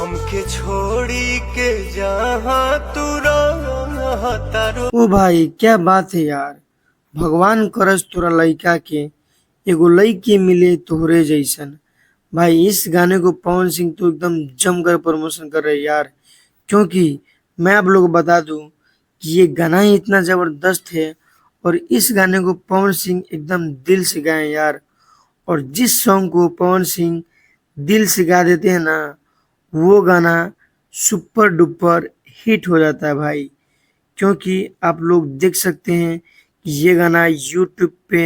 हमके छोड़ी के जहाँ तू रहता रो। ओ भाई क्या बात है यार, भगवान करस तोरा लइका के एगो लइकी मिले तोहरे जैसन। भाई इस गाने को पवन सिंह तो एकदम जमकर प्रमोशन कर रहे हैं यार, क्योंकि मैं आप लोगों को बता दूं कि ये गाना ही इतना जबरदस्त है और इस गाने को पवन सिंह एकदम दिल से गाए यार। और जिस सॉन्ग को पवन सिंह दिल से गा देते हैं ना, वो गाना सुपर डुपर हिट हो जाता है भाई। क्योंकि आप लोग देख सकते हैं कि ये गाना यूट्यूब पे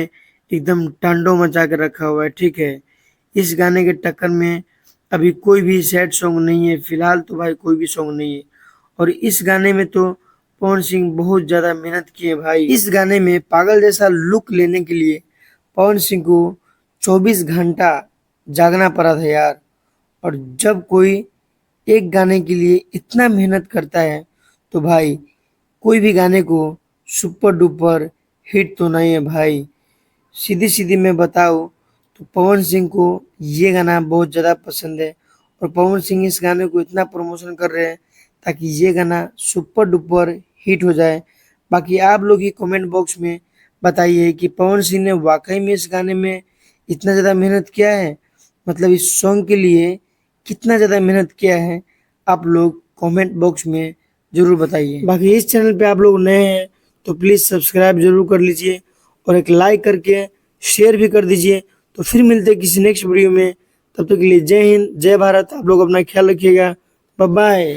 एकदम तांडव मचा के रखा हुआ है, ठीक है। इस गाने के टक्कर में अभी कोई भी सैड सॉन्ग नहीं है, फिलहाल तो भाई कोई भी सॉन्ग नहीं है। और इस गाने में तो पवन सिंह बहुत ज्यादा मेहनत किए भाई। इस गाने में पागल जैसा लुक लेने के लिए पवन सिंह को 24 घंटा जागना पड़ा था यार। और जब कोई एक गाने के लिए इतना मेहनत करता है तो भाई कोई भी गाने को सुपर डुपर हिट तो नहीं है भाई। सीधी सीधी मैं बताऊं तो पवन सिंह को ये गाना बहुत ज़्यादा पसंद है और पवन सिंह इस गाने को इतना प्रमोशन कर रहे हैं ताकि ये गाना सुपर डुपर हिट हो जाए। बाकी आप लोग ही कमेंट बॉक्स में बताइए कि पवन सिंह ने वाकई में इस गाने में इतना ज़्यादा मेहनत किया है, मतलब इस सॉन्ग के लिए कितना ज़्यादा मेहनत किया है। आप लोग कमेंट बॉक्स में ज़रूर बताइए। बाकी इस चैनल पे आप लोग नए हैं तो प्लीज़ सब्सक्राइब जरूर कर लीजिए और एक लाइक करके शेयर भी कर दीजिए। तो फिर मिलते हैं किसी नेक्स्ट वीडियो में, तब तक के लिए जय हिंद जय भारत। आप लोग अपना ख्याल रखिएगा, बाय बाय।